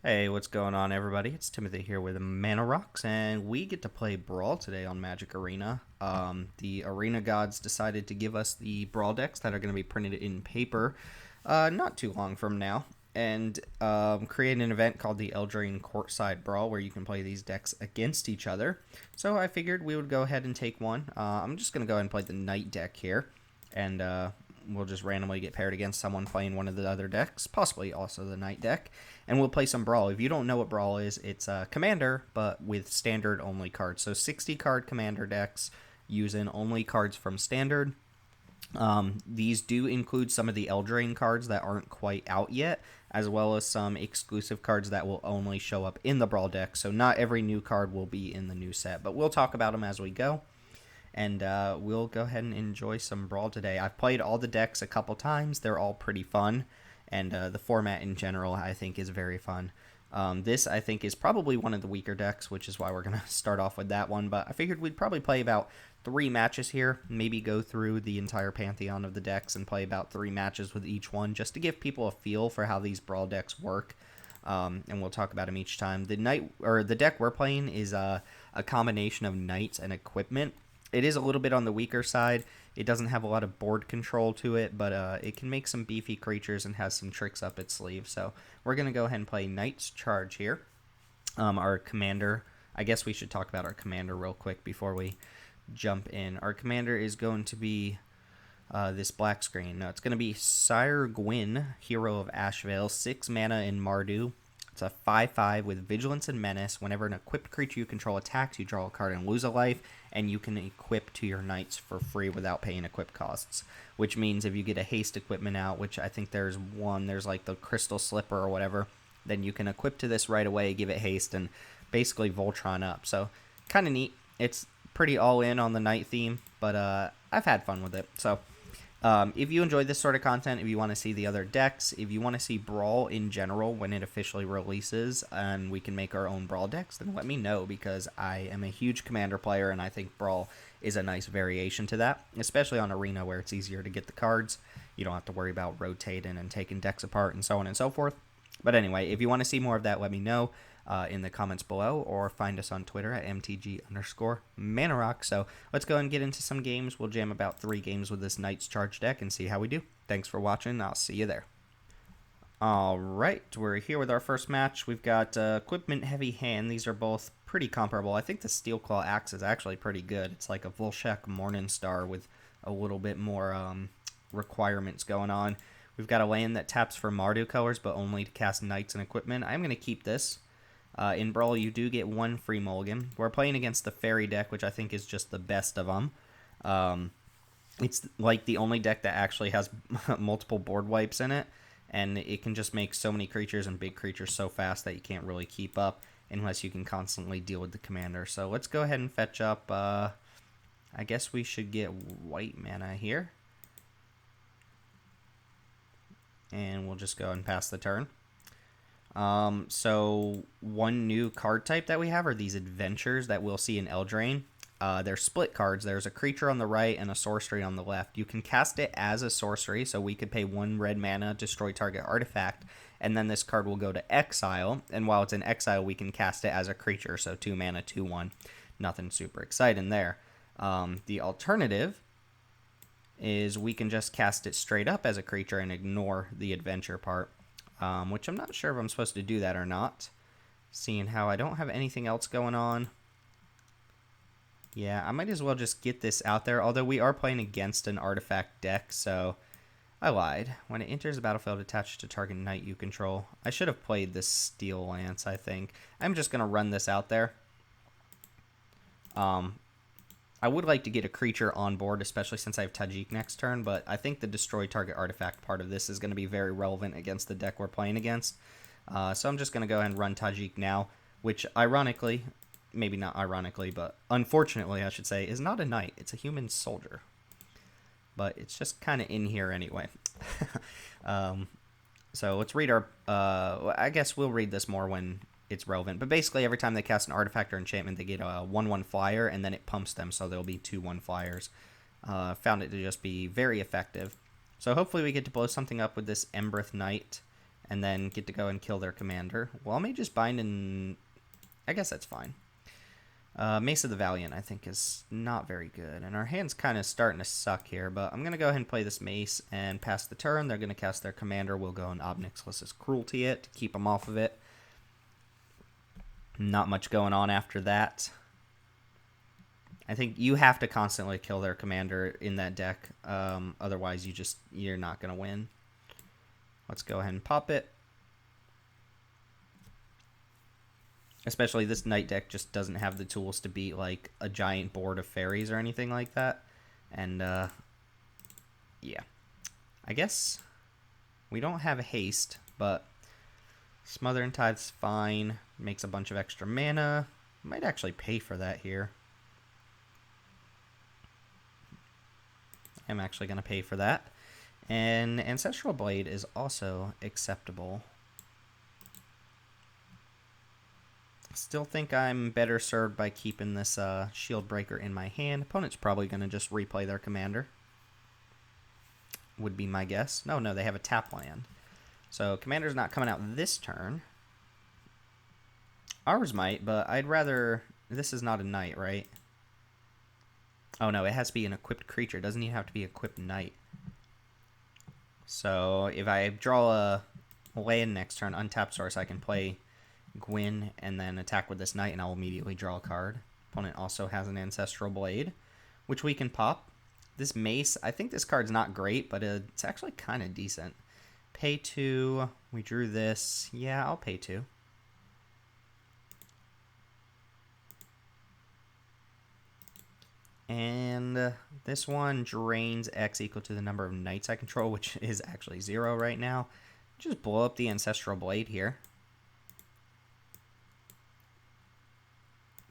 Hey, what's going on, everybody? It's Timothy here with Mana Rocks, and we get to play Brawl today on Magic Arena. The Arena Gods decided to give us the Brawl decks that are going to be printed in paper not too long from now, and create an event called the Eldraine Courtside Brawl where you can play these decks against each other. So I figured we would go ahead and take one. I'm just going to go ahead and play the Knight deck here, and we'll just randomly get paired against someone playing one of the other decks, possibly also the Knight deck, and we'll play some Brawl. If you don't know what Brawl is, it's a Commander, but with Standard only cards. So 60 card Commander decks using only cards from Standard. These do include some of the Eldraine cards that aren't quite out yet, as well as some exclusive cards that will only show up in the Brawl deck. So not every new card will be in the new set, but we'll talk about them as we go. And we'll go ahead and enjoy some Brawl today. I've played all the decks a couple times. They're all pretty fun. And the format in general, I think, is very fun. This, I think, is probably one of the weaker decks, which is why we're going to start off with that one. But I figured we'd probably play about 3 matches here. Maybe go through the entire pantheon of the decks and play about 3 matches with each one, just to give people a feel for how these Brawl decks work. And we'll talk about them each time. The deck we're playing is a combination of Knights and equipment. It is a little bit on the weaker side. It doesn't have a lot of board control to it, but it can make some beefy creatures and has some tricks up its sleeve. So we're going to go ahead and play Knight's Charge here. Our commander, I guess we should talk about our commander real quick before we jump in. Our commander is going to be this black screen. Now, it's going to be Sire Gwyn, Hero of Ashvale, 6 mana in Mardu. It's a 5/5 with Vigilance and Menace. Whenever an equipped creature you control attacks, you draw a card and lose a life, and you can equip to your knights for free without paying equip costs. Which means if you get a haste equipment out, which I think there's like the Crystal Slipper or whatever, then you can equip to this right away, give it haste, and basically Voltron up. So kind of neat. It's pretty all in on the knight theme, but I've had fun with it. So if you enjoy this sort of content, if you want to see the other decks, if you want to see Brawl in general when it officially releases and we can make our own Brawl decks, then let me know, because I am a huge Commander player and I think Brawl is a nice variation to that, especially on Arena where it's easier to get the cards. You don't have to worry about rotating and taking decks apart and so on and so forth. But anyway, if you want to see more of that, let me know in the comments below, or find us on Twitter at MTG_ManaRock. So let's go and get into some games. We'll jam about 3 games with this Knight's Charge deck and see how we do. Thanks for watching. I'll see you there. Alright, we're here with our first match. We've got Equipment Heavy Hand. These are both pretty comparable. I think the Steelclaw Axe is actually pretty good. It's like a Volshek Morningstar with a little bit more requirements going on. We've got a land that taps for Mardu colors, but only to cast Knights and Equipment. I'm going to keep this. In Brawl, you do get 1 free mulligan. We're playing against the Fairy deck, which I think is just the best of them. It's like the only deck that actually has multiple board wipes in it, and it can just make so many creatures and big creatures so fast that you can't really keep up unless you can constantly deal with the commander. So let's go ahead and fetch up. I guess we should get white mana here. And we'll just go and pass the turn. So one new card type that we have are these adventures that we'll see in Eldraine. They're split cards. There's a creature on the right and a sorcery on the left. You can cast it as a sorcery, so we could pay 1 red mana, destroy target artifact, and then this card will go to exile, and while it's in exile, we can cast it as a creature, so 2 mana, 2/1. Nothing super exciting there. The alternative is we can just cast it straight up as a creature and ignore the adventure part. Which I'm not sure if I'm supposed to do that or not, seeing how I don't have anything else going on. Yeah, I might as well just get this out there, although we are playing against an artifact deck, so I lied. When it enters the battlefield attached to target knight you control. I should have played this Steel Lance, I think. I'm just going to run this out there. I would like to get a creature on board, especially since I have Tajik next turn, but I think the destroy target artifact part of this is going to be very relevant against the deck we're playing against. So I'm just going to go ahead and run Tajik now, which ironically, maybe not ironically, but unfortunately I should say, is not a knight. It's a human soldier. But it's just kind of in here anyway. So let's read our... I guess we'll read this more when it's relevant. But basically, every time they cast an artifact or enchantment, they get a 1/1 flyer, and then it pumps them, so there'll be 2/1 flyers. Found it to just be very effective. So hopefully we get to blow something up with this Embereth Knight, and then get to go and kill their commander. Well, I may just bind and... I guess that's fine. Mace of the Valiant, I think, is not very good. And our hand's kind of starting to suck here, but I'm going to go ahead and play this Mace and pass the turn. They're going to cast their commander. We'll go and Obnixilus's Cruelty it to keep them off of it. Not much going on after that. I think you have to constantly kill their commander in that deck. Otherwise, you're not going to win. Let's go ahead and pop it. Especially this Knight deck just doesn't have the tools to beat like a giant board of fairies or anything like that. And yeah. I guess we don't have haste, but Smother and Tithe's fine. Makes a bunch of extra mana. Might actually pay for that here. I'm actually going to pay for that. And Ancestral Blade is also acceptable. Still think I'm better served by keeping this Shield Breaker in my hand. Opponent's probably going to just replay their commander. Would be my guess. No, they have a tap land. So commander's not coming out this turn. Ours might, but I'd rather... This is not a knight, right? Oh no, it has to be an equipped creature. It doesn't even have to be equipped knight. So if I draw a land next turn, untap source, I can play Gwyn and then attack with this knight, and I'll immediately draw a card. Opponent also has an Ancestral Blade, which we can pop. This Mace, I think this card's not great, but it's actually kind of decent. Pay 2. We drew this. Yeah, I'll pay 2. And this one drains X equal to the number of knights I control, which is actually 0 right now. Just blow up the Ancestral Blade here.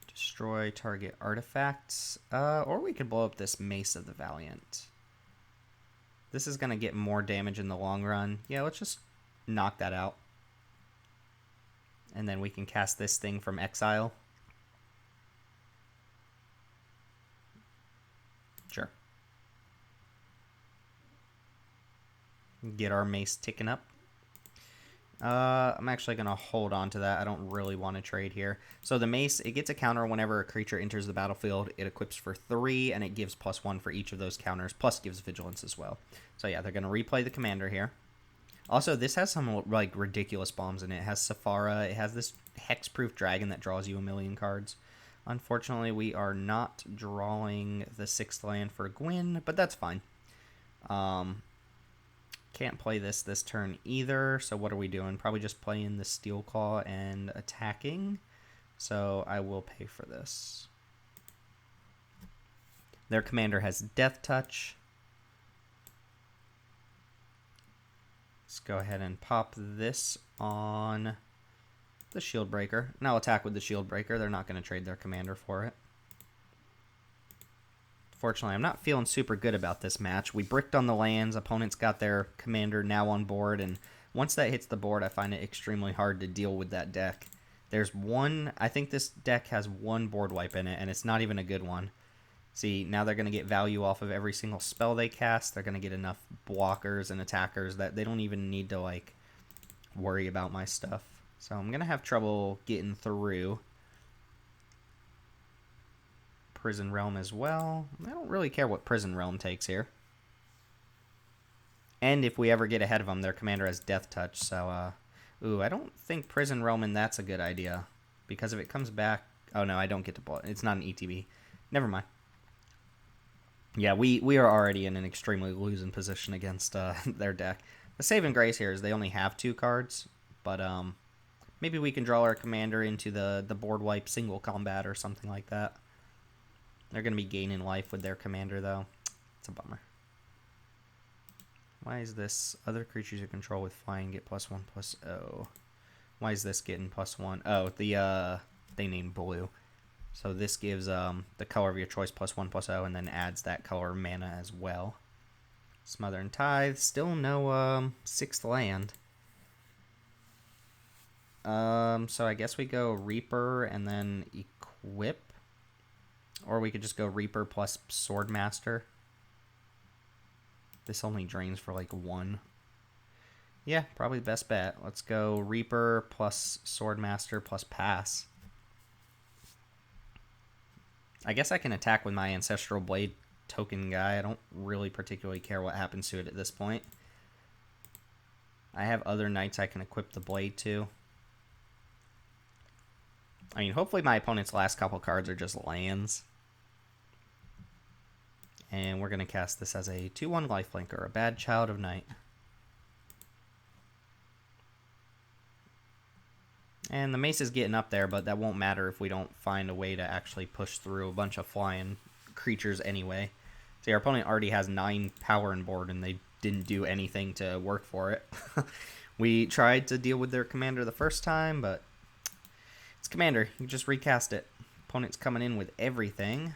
Destroy target artifacts. Or we could blow up this Mace of the Valiant. This is going to get more damage in the long run. Yeah, let's just knock that out. And then we can cast this thing from exile. Sure. Get our Mace ticking up. I'm actually going to hold on to that. I don't really want to trade here. So the Mace, it gets a counter whenever a creature enters the battlefield. It equips for 3, and it gives +1 for each of those counters, plus gives Vigilance as well. So yeah, they're going to replay the commander here. Also, this has some like ridiculous bombs in it. It has Saphara. It has this hexproof dragon that draws you 1,000,000 cards. Unfortunately, we are not drawing the 6th land for Gwyn, but that's fine. Can't play this turn either, so what are we doing? Probably just playing the Steel Claw and attacking. So I will pay for this. Their commander has Death Touch. Let's go ahead and pop this on the Shield Breaker. And I'll attack with the Shield Breaker. They're not going to trade their commander for it. Fortunately, I'm not feeling super good about this match. We bricked on the lands. Opponents got their commander now on board. And once that hits the board, I find it extremely hard to deal with that deck. There's one... I think this deck has one board wipe in it, and it's not even a good one. See, now they're going to get value off of every single spell they cast. They're going to get enough blockers and attackers that they don't even need to, like, worry about my stuff. So I'm going to have trouble getting through. Prison Realm as well. I don't really care what Prison Realm takes here. And if we ever get ahead of them, their commander has Death Touch. So, ooh, I don't think Prison Realm and that's a good idea. Because if it comes back... Oh, no, I don't get to blow it. It's not an ETB. Never mind. Yeah, we are already in an extremely losing position against their deck. The saving grace here is they only have 2 cards. But maybe we can draw our commander into the board wipe single combat or something like that. They're going to be gaining life with their commander, though. It's a bummer. Why is this other creatures you control with flying get +1/+0? Why is this getting +1? Oh, they named blue. So this gives the color of your choice +1/+0 and then adds that color mana as well. Smother and Tithe. Still no 6th land. So I guess we go Reaper and then equip. Or we could just go Reaper plus Swordmaster. This only drains for like 1. Yeah, probably best bet. Let's go Reaper plus Swordmaster plus Pass. I guess I can attack with my Ancestral Blade token guy. I don't really particularly care what happens to it at this point. I have other knights I can equip the blade to. I mean, hopefully my opponent's last couple cards are just lands. And we're going to cast this as a 2/1 lifelink, or a Bad Child of Night. And the mace is getting up there, but that won't matter if we don't find a way to actually push through a bunch of flying creatures anyway. See, our opponent already has 9 power on board, and they didn't do anything to work for it. We tried to deal with their commander the first time, but it's commander. You just recast it. Opponent's coming in with everything.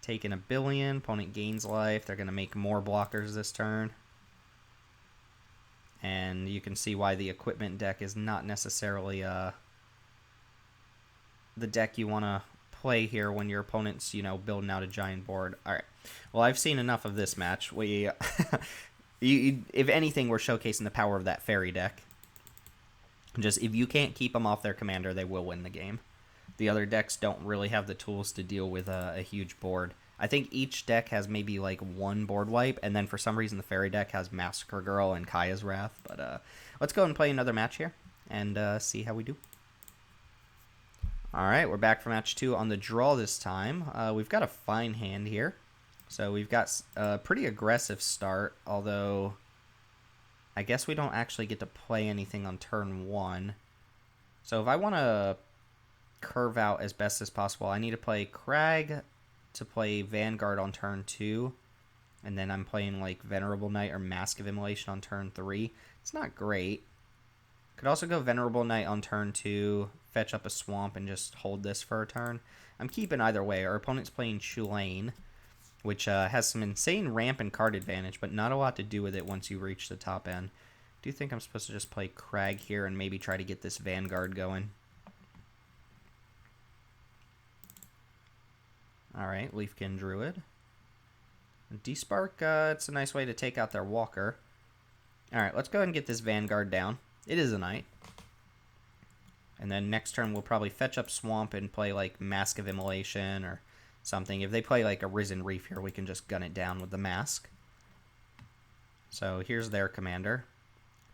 Taking a billion. Opponent gains life. They're going to make more blockers this turn. And you can see why the equipment deck is not necessarily the deck you want to play here when your opponent's, you know, building out a giant board. All right. Well, I've seen enough of this match. We, if anything, we're showcasing the power of that fairy deck. Just if you can't keep them off their commander, they will win the game. The other decks don't really have the tools to deal with a huge board. I think each deck has maybe like 1 board wipe, and then for some reason the fairy deck has Massacre Girl and Kaya's Wrath. But let's go and play another match here and see how we do. Alright, we're back for match 2 on the draw this time. We've got a fine hand here. So we've got a pretty aggressive start, although I guess we don't actually get to play anything on turn 1. So if I want to curve out as best as possible, I need to play Crag to play Vanguard on turn 2, and then I'm playing like Venerable Knight or Mask of Immolation on turn 3. It's not great. Could also go Venerable Knight on turn 2, fetch up a Swamp, and just hold this for a turn. I'm keeping either way. Our opponent's playing Chulane, which has some insane ramp and card advantage, but not a lot to do with it once you reach the top end. Do you think I'm supposed to just play Crag here and maybe try to get this Vanguard going? Alright, Leafkin Druid. Despark, it's a nice way to take out their Walker. Alright, let's go ahead and get this Vanguard down. It is a Knight. And then next turn we'll probably fetch up Swamp and play like Mask of Immolation or something. If they play like a Risen Reef here, we can just gun it down with the Mask. So here's their commander.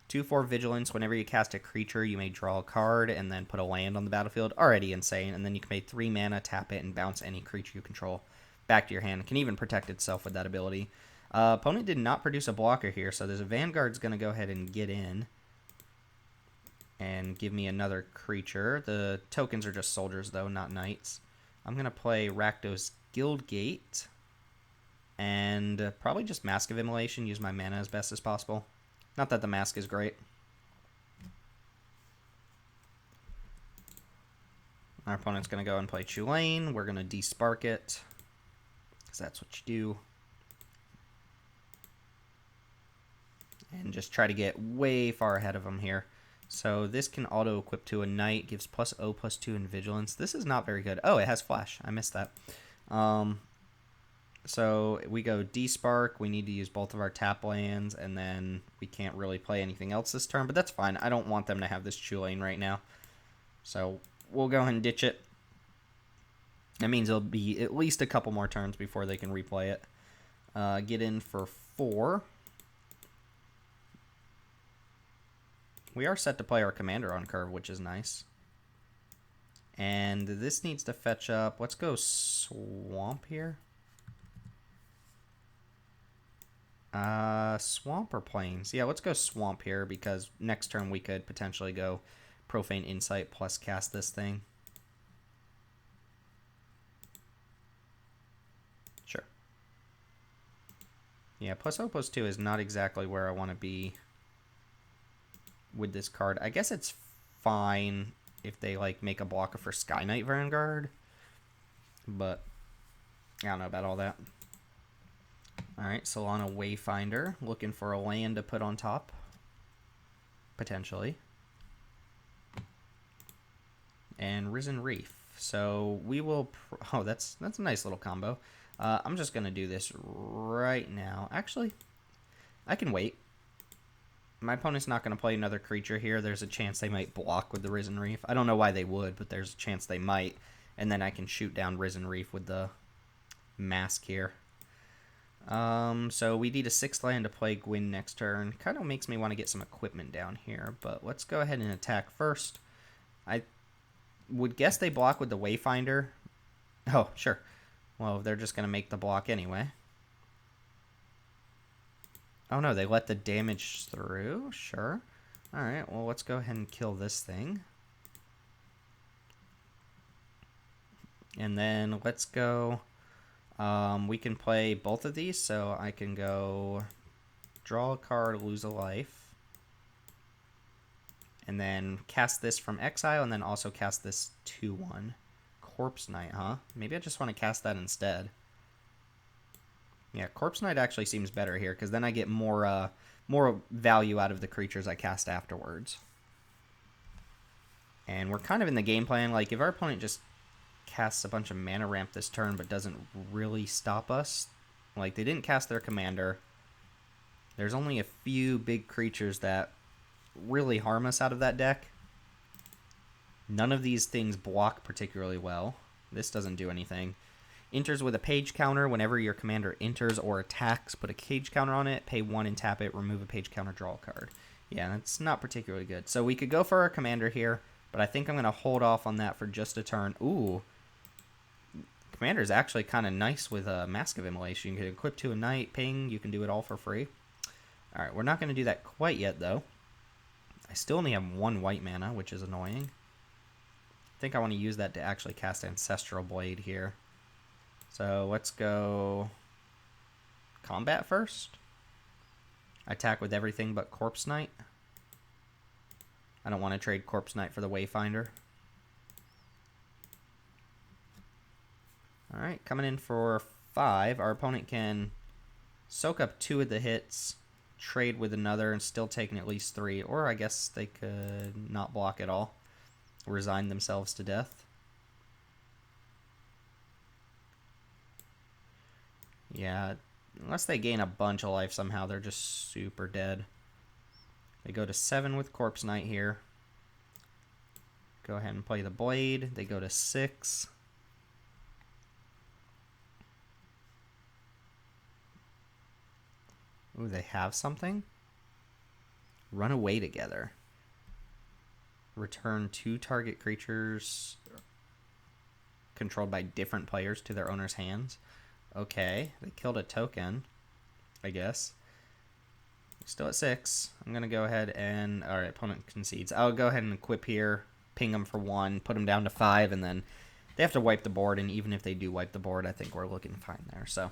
2/4 Vigilance. Whenever you cast a creature, you may draw a card and then put a land on the battlefield. Already insane. And then you can pay 3 mana, tap it, and bounce any creature you control back to your hand. It can even protect itself with that ability. Opponent did not produce a blocker here, so there's a Vanguard's going to go ahead and get in and give me another creature. The tokens are just soldiers, though, not knights. I'm going to play Rakdos Guildgate and probably just Mask of Immolation, use my mana as best as possible. Not that the mask is great. Our opponent's going to go and play Chulane. We're going to despark it, because that's what you do. And just try to get way far ahead of them here. So this can auto-equip to a Knight, gives +0/+2 in Vigilance. This is not very good. Oh, it has Flash. I missed that. So we go Despark, we need to use both of our tap lands, and then we can't really play anything else this turn, but that's fine. I don't want them to have this Chulane right now. So we'll go ahead and ditch it. That means it'll be at least a couple more turns before they can replay it. Get in for 4. We are set to play our commander on curve, which is nice. And this needs to fetch up. Let's go Swamp here. Swamp or Plains? Yeah, let's go Swamp here, because next turn we could potentially go Profane Insight plus cast this thing. Sure. Yeah, +0/+2 is not exactly where I want to be with this card. I guess it's fine if they like make a blocker for Sky Knight Vanguard, but I don't know about all that. Alright, Solana Wayfinder, looking for a land to put on top, potentially. And Risen Reef. So we will... Oh, that's a nice little combo. I'm just going to do this right now. Actually, I can wait. My opponent's not going to play another creature here. There's a chance they might block with the Risen Reef. I don't know why they would, but there's a chance they might. And then I can shoot down Risen Reef with the Mask here. So we need a 6th land to play Gwyn next turn. Kind of makes me want to get some equipment down here, but let's go ahead and attack first. I would guess they block with the Wayfinder. Oh, sure. Well, they're just going to make the block anyway. Oh no, they let the damage through? Sure. Alright, well let's go ahead and kill this thing. And then let's go... we can play both of these, so I can go draw a card, lose a life. And then cast this from exile, and then also cast this 2/1. Corpse Knight, huh? Maybe I just want to cast that instead. Yeah, Corpse Knight actually seems better here, because then I get more value out of the creatures I cast afterwards. And we're kind of in the game plan, like, if our opponent just casts a bunch of mana ramp this turn, but doesn't really stop us, like, they didn't cast their commander. There's only a few big creatures that really harm us out of that deck. None of these things block particularly well. This doesn't do anything. Enters with a page counter. Whenever your commander enters or attacks, put a cage counter on it, pay 1 and tap it, remove a page counter, draw a card. Yeah, that's not particularly good. So we could go for our commander here, but I think I'm going to hold off on that for just a turn. Ooh. Commander is actually kind of nice with a Mask of Immolation. You can equip to a knight, ping, you can do it all for free. Alright, we're not going to do that quite yet, though. I still only have 1 white mana, which is annoying. I think I want to use that to actually cast Ancestral Blade here. So let's go combat first. Attack with everything but Corpse Knight. I don't want to trade Corpse Knight for the Wayfinder. Alright, coming in for 5. Our opponent can soak up 2 of the hits, trade with another, and still taking at least 3. Or I guess they could not block at all. Resign themselves to death. Yeah, unless they gain a bunch of life somehow, they're just super dead. They go to 7 with Corpse Knight here. Go ahead and play the Blade. They go to 6. Ooh, they have something? Run away together. Return 2 target creatures controlled by different players to their owner's hands. Okay, they killed a token, I guess. Still at 6. I'm going to go ahead and... Alright, opponent concedes. I'll go ahead and equip here, ping them for 1, put them down to 5, and then they have to wipe the board, and even if they do wipe the board, I think we're looking fine there. So,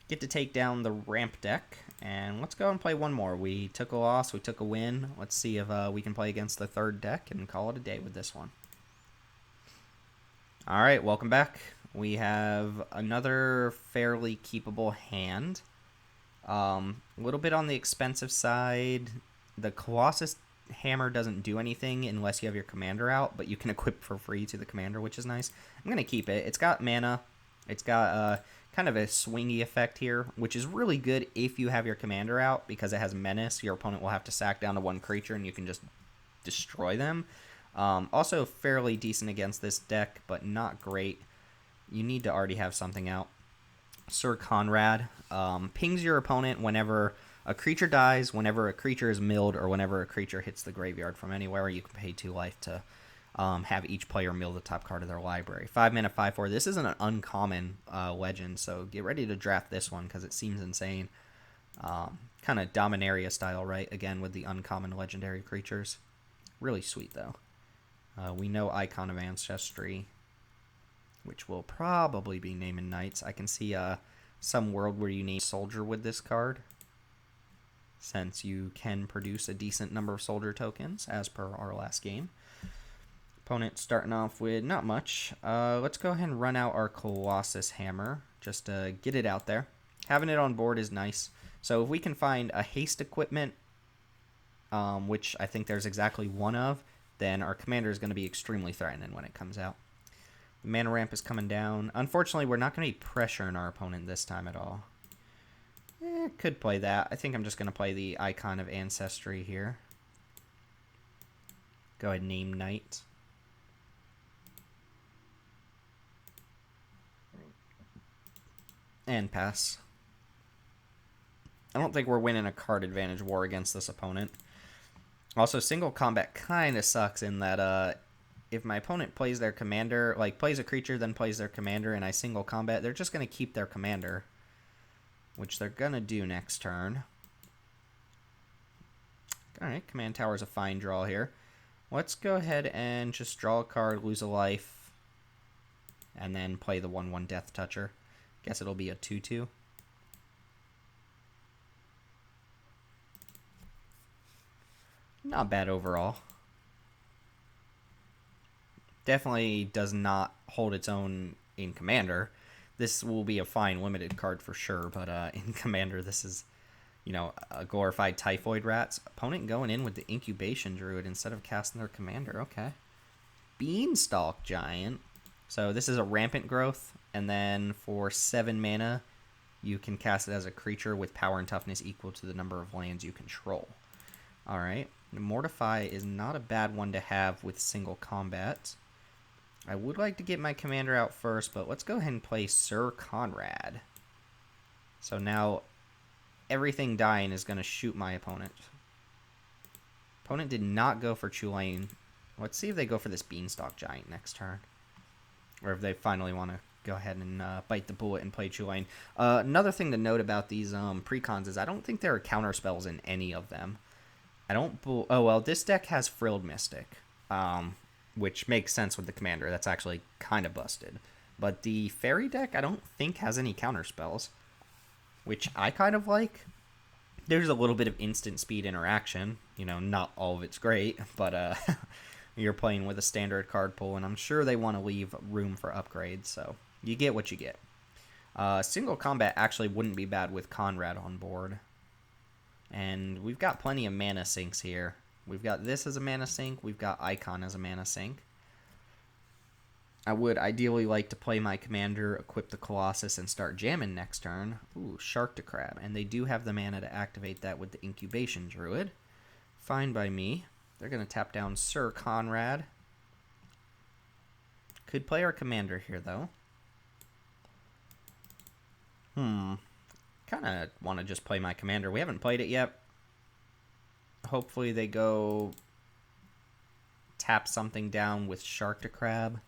get to take down the ramp deck, and let's go and play one more. We took a loss, we took a win. Let's see if we can play against the 3rd deck and call it a day with this one. Alright, welcome back. We have another fairly keepable hand. A little bit on the expensive side. The Colossus Hammer doesn't do anything unless you have your commander out, but you can equip for free to the commander, which is nice. I'm going to keep it. It's got mana. It's got kind of a swingy effect here, which is really good if you have your commander out, because it has Menace. Your opponent will have to sack down to 1 creature, and you can just destroy them. Also fairly decent against this deck, but not great. You need to already have something out. Sir Conrad pings your opponent whenever a creature dies, whenever a creature is milled, or whenever a creature hits the graveyard from anywhere. You can pay 2 life to have each player mill the top card of their library. 5 mana, 5/4. This isn't an uncommon legend, so get ready to draft this one because it seems insane. Kind of Dominaria style, right? Again, with the uncommon legendary creatures. Really sweet, though. We know Icon of Ancestry, which will probably be naming knights. I can see some world where you name soldier with this card, since you can produce a decent number of soldier tokens, as per our last game. Opponent starting off with not much. Let's go ahead and run out our Colossus Hammer, just to get it out there. Having it on board is nice. So if we can find a haste equipment, which I think there's exactly 1 of, then our commander is going to be extremely threatening when it comes out. The mana ramp is coming down. Unfortunately, we're not going to be pressuring our opponent this time at all. Could play that. I think I'm just going to play the Icon of Ancestry here. Go ahead and name Knight. And pass. I don't think we're winning a card advantage war against this opponent. Also, single combat kind of sucks in that if my opponent plays their commander, like plays a creature, then plays their commander, and I single combat, they're just going to keep their commander, which they're going to do next turn. Alright, command tower is a fine draw here. Let's go ahead and just draw a card, lose a life, and then play the 1/1 Death Toucher. Guess it'll be a 2/2. Not bad overall. Definitely does not hold its own in Commander. This will be a fine limited card for sure, but in Commander this is, you know, a glorified Typhoid Rats. Opponent going in with the Incubation Druid instead of casting their Commander. Okay. Beanstalk Giant. So this is a Rampant Growth, and then for 7 mana, you can cast it as a creature with power and toughness equal to the number of lands you control. Alright. Mortify is not a bad one to have with single combat. I would like to get my commander out first, but let's go ahead and play Sir Conrad. So now everything dying is going to shoot my opponent. Opponent did not go for Chulane. Let's see if they go for this Beanstalk Giant next turn. Or if they finally want to go ahead and bite the bullet and play Chulane. Another thing to note about these Precons is I don't think there are counter spells in any of them. Oh, well, this deck has Frilled Mystic, which makes sense with the commander. That's actually kind of busted. But the fairy deck, I don't think has any counter spells, which I kind of like. There's a little bit of instant speed interaction. You know, not all of it's great, but you're playing with a standard card pool, and I'm sure they want to leave room for upgrades, so you get what you get. Single combat actually wouldn't be bad with Conrad on board. And we've got plenty of mana sinks here. We've got this as a mana sink. We've got Icon as a mana sink. I would ideally like to play my commander, equip the Colossus, and start jamming next turn. Ooh, Shark to Crab. And they do have the mana to activate that with the Incubation Druid. Fine by me. They're going to tap down Sir Conrad. Could play our commander here, though. Kind of want to just play my commander. We haven't played it yet. Hopefully they go tap something down with Shark to Crab.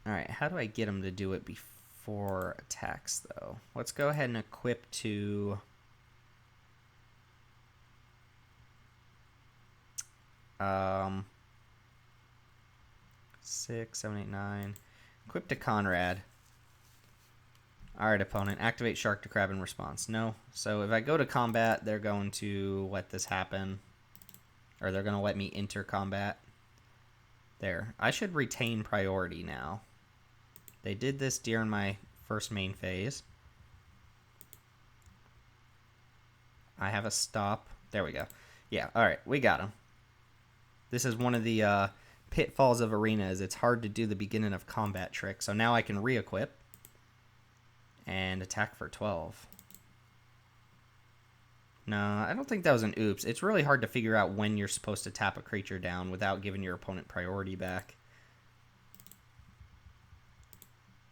Alright, how do I get them to do it before attacks, though? Let's go ahead and equip to... 6, 7, 8, 9. Equip to Conrad. Alright, opponent. Activate Shark to Crab in response. No. So if I go to combat, they're going to let this happen. Or they're going to let me enter combat. There. I should retain priority now. They did this during my first main phase. I have a stop. There we go. Yeah, alright. We got him. This is one of the pitfalls of Arena, is it's hard to do the beginning of combat trick. So now I can re-equip. And attack for 12. No, I don't think that was an oops. It's really hard to figure out when you're supposed to tap a creature down without giving your opponent priority back.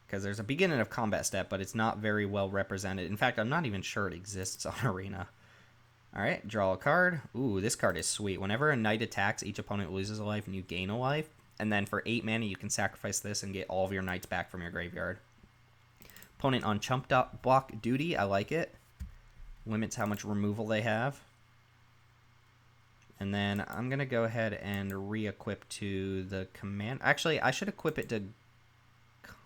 Because there's a beginning of combat step, but it's not very well represented. In fact, I'm not even sure it exists on Arena. Alright, draw a card. Ooh, this card is sweet. Whenever a knight attacks, each opponent loses a life and you gain a life. And then for 8 mana, you can sacrifice this and get all of your knights back from your graveyard. Opponent on chump block duty. I like it. Limits how much removal they have. And then I'm going to go ahead and re-equip to the command. Actually, I should equip it to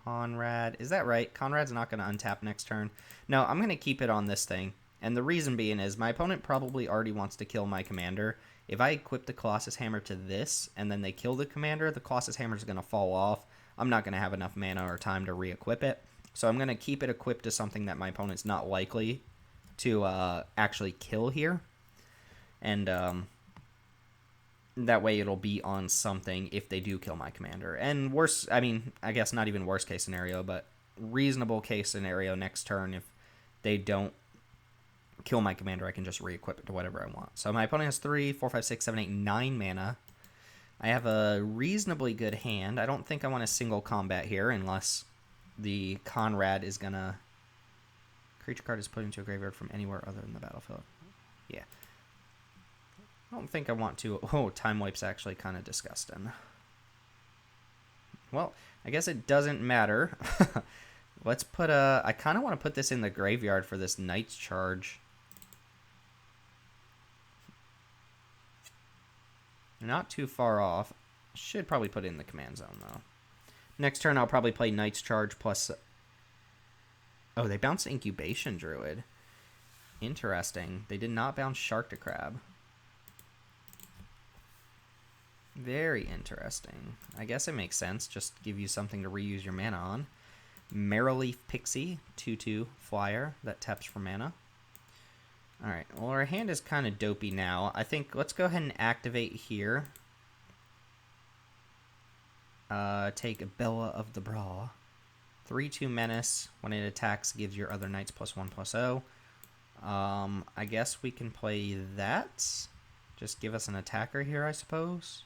Conrad. Is that right? Conrad's not going to untap next turn. No, I'm going to keep it on this thing. And the reason being is my opponent probably already wants to kill my commander. If I equip the Colossus Hammer to this and then they kill the commander, the Colossus Hammer is going to fall off. I'm not going to have enough mana or time to re-equip it. So I'm going to keep it equipped to something that my opponent's not likely to actually kill here. And that way it'll be on something if they do kill my commander. And worse, I mean, I guess not even worst case scenario, but reasonable case scenario next turn if they don't kill my commander, I can just re-equip it to whatever I want. So my opponent has 3, 4, 5, 6, 7, 8, 9 mana. I have a reasonably good hand. I don't think I want a single combat here unless the Conrad is gonna... Creature card is put into a graveyard from anywhere other than the battlefield. Yeah. I don't think I want to... Oh, Time Wipe's actually kind of disgusting. Well, I guess it doesn't matter. Let's put a... I kind of want to put this in the graveyard for this Knight's Charge. Not too far off. Should probably put it in the command zone, though. Next turn, I'll probably play Knight's Charge plus... Oh, they bounced Incubation Druid. Interesting. They did not bounce Shark to Crab. Very interesting. I guess it makes sense. Just give you something to reuse your mana on. Marrowleaf Pixie, 2/2 flyer that taps for mana. Alright, well our hand is kind of dopey now. I think let's go ahead and activate here. Take Bella of the Brawl. 3/2 Menace. When it attacks, gives your other knights +1/+0. I guess we can play that. Just give us an attacker here, I suppose.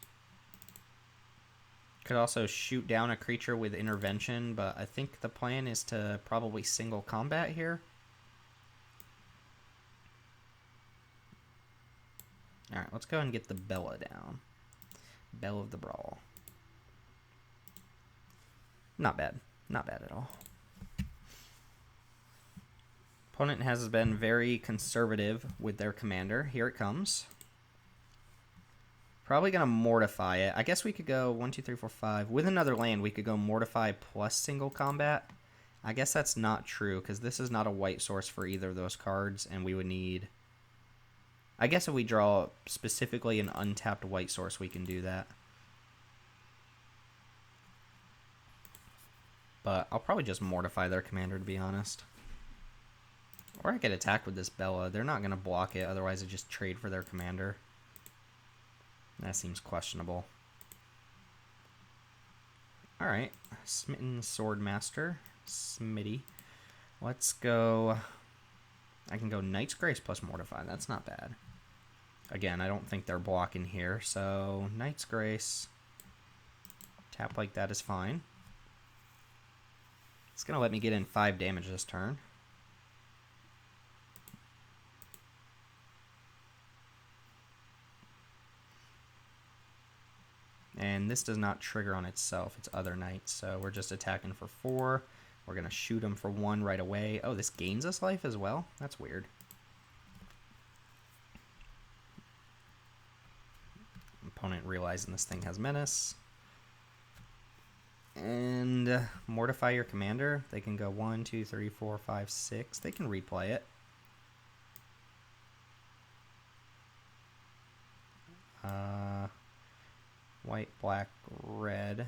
Could also shoot down a creature with intervention, but I think the plan is to probably single combat here. Alright, let's go ahead and get the Bella down. Belle of the Brawl. Not bad. Not bad at all. Opponent has been very conservative with their commander. Here it comes. Probably going to Mortify it. I guess we could go 1, 2, 3, 4, 5. With another land, we could go Mortify plus single combat. I guess that's not true, because this is not a white source for either of those cards, and we would need... I guess if we draw specifically an untapped white source, we can do that. But I'll probably just Mortify their commander, to be honest. Or I could attack with this Bella. They're not going to block it, otherwise I just trade for their commander. That seems questionable. Alright, Smitten Swordmaster, Smitty. Let's go... I can go Knight's Grace plus Mortify. That's not bad. Again, I don't think they're blocking here, so Knight's Grace. Tap like that is fine. It's going to let me get in 5 damage this turn. And this does not trigger on itself. It's other knights, so we're just attacking for 4. We're going to shoot him for 1 right away. Oh, this gains us life as well? That's weird. Opponent realizing this thing has Menace. And Mortify your commander. They can go 1, 2, 3, 4, 5, 6. They can replay it. White, black, red.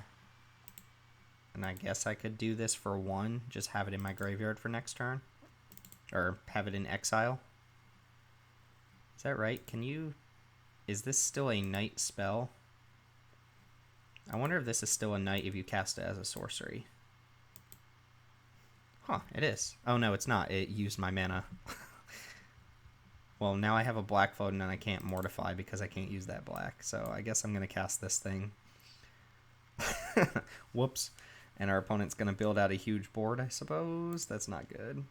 And I guess I could do this for 1. Just have it in my graveyard for next turn. Or have it in exile. Is that right? Can you... Is this still a knight spell? I wonder if this is still a knight if you cast it as a sorcery. Huh, it is. Oh no, it's not. It used my mana. Well, now I have a black float and I can't Mortify because I can't use that black. So I guess I'm going to cast this thing. Whoops. And our opponent's going to build out a huge board, I suppose. That's not good.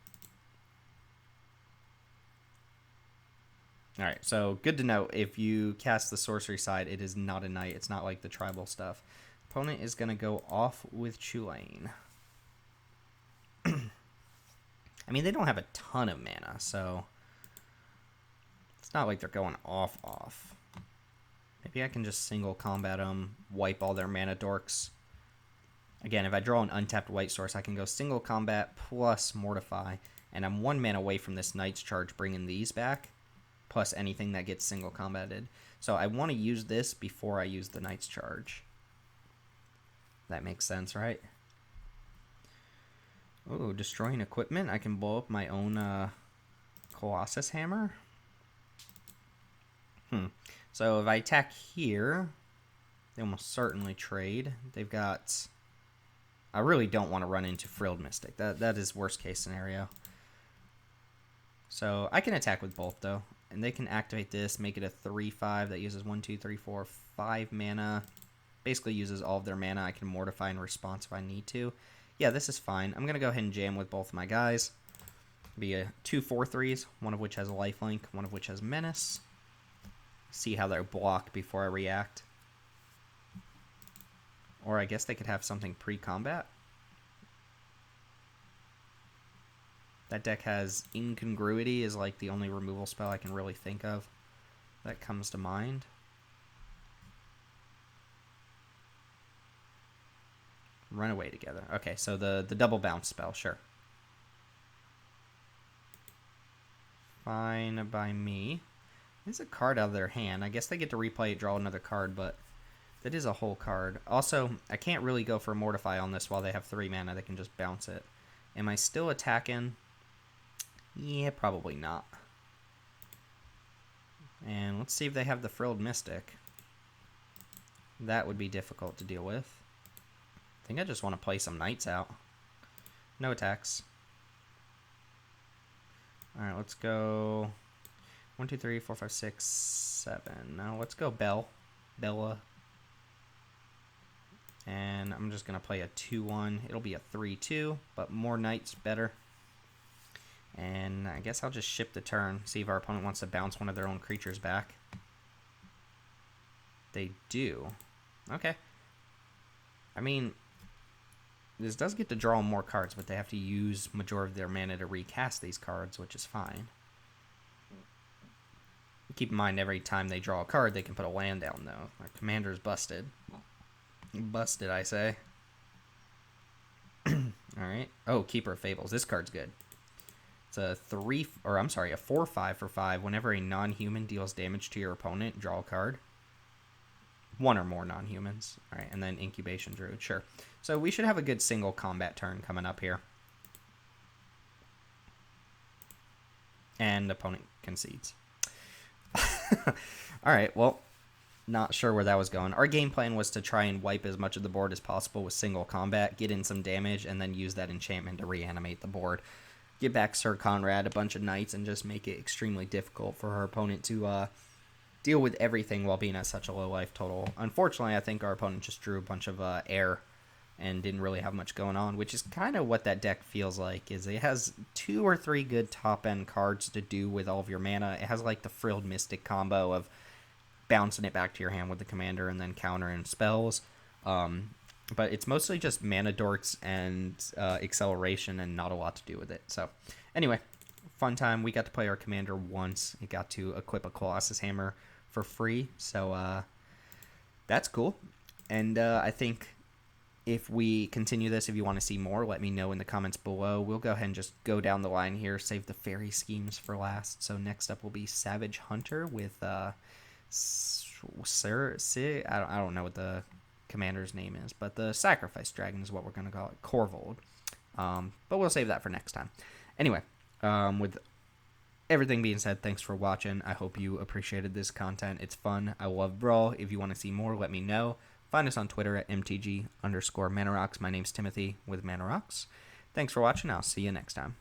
Alright, so good to know. If you cast the sorcery side, it is not a knight. It's not like the tribal stuff. Opponent is going to go off with Chulane. I mean, they don't have a ton of mana, so... It's not like they're going off. Maybe I can just single combat them, wipe all their mana dorks. Again, if I draw an untapped white source, I can go single combat plus Mortify, and I'm 1 mana away from this Knight's Charge bringing these back, plus anything that gets single combated. So I want to use this before I use the Knight's Charge. That makes sense, right? Oh, destroying equipment. I can blow up my own Colossus Hammer. So if I attack here, they almost certainly trade. They've got... I really don't want to run into Frilled Mystic. That is worst case scenario. So I can attack with both though. And they can activate this, make it a 3/5 that uses 1, 2, 3, 4, 5 mana. Basically uses all of their mana. I can Mortify in response if I need to. Yeah, this is fine. I'm going to go ahead and jam with both of my guys. Be a 2 4/3s, one of which has a lifelink, one of which has Menace. See how they block before I react. Or I guess they could have something pre-combat. That deck has Incongruity is like the only removal spell I can really think of that comes to mind. Run away together. Okay, so the double bounce spell, sure. Fine by me. There's a card out of their hand. I guess they get to replay it, draw another card, but that is a whole card. Also, I can't really go for Mortify on this while they have 3 mana. They can just bounce it. Am I still attacking? Yeah, probably not. And let's see if they have the Frilled Mystic. That would be difficult to deal with. I think I just want to play some Knights out. No attacks. Alright, let's go 1, 2, 3, 4, 5, 6, 7. Now let's go Bella. And I'm just going to play a 2/1. It'll be a 3/2, but more Knights better. And I guess I'll just ship the turn, see if our opponent wants to bounce one of their own creatures back. They do. Okay. I mean, this does get to draw more cards, but they have to use majority of their mana to recast these cards, which is fine. Keep in mind, every time they draw a card, they can put a land down, though. Our commander's busted. Busted, I say. Alright. Oh, Keeper of Fables. This card's good. It's a 4/5 for 5. Whenever a non-human deals damage to your opponent, draw a card. One or more non-humans. Alright, and then Incubation Druid. Sure. So we should have a good single combat turn coming up here. And opponent concedes. Alright, well, not sure where that was going. Our game plan was to try and wipe as much of the board as possible with single combat, get in some damage, and then use that enchantment to reanimate the board. Get back Sir Conrad, a bunch of knights, and just make it extremely difficult for our opponent to deal with everything while being at such a low life total. Unfortunately, I think our opponent just drew a bunch of air and didn't really have much going on, which is kind of what that deck feels like. Is it has 2 or 3 good top-end cards to do with all of your mana. It has like the Frilled Mystic combo of bouncing it back to your hand with the commander and then countering spells. But it's mostly just mana dorks and acceleration and not a lot to do with it. So anyway, fun time. We got to play our commander once. We got to equip a Colossus Hammer for free. So that's cool. And I think if we continue this, if you want to see more, let me know in the comments below. We'll go ahead and just go down the line here, save the fairy schemes for last. So next up will be Savage Hunter with I don't know what the commander's name is, but the Sacrifice Dragon is what we're going to call it, Corvold. But we'll save that for next time. Anyway, with everything being said, thanks for watching. I hope you appreciated this content. It's fun. I love Brawl. If you want to see more, let me know. Find us on Twitter at MTG_Manarocks. My name's Timothy with Manarocks. Thanks for watching. I'll see you next time.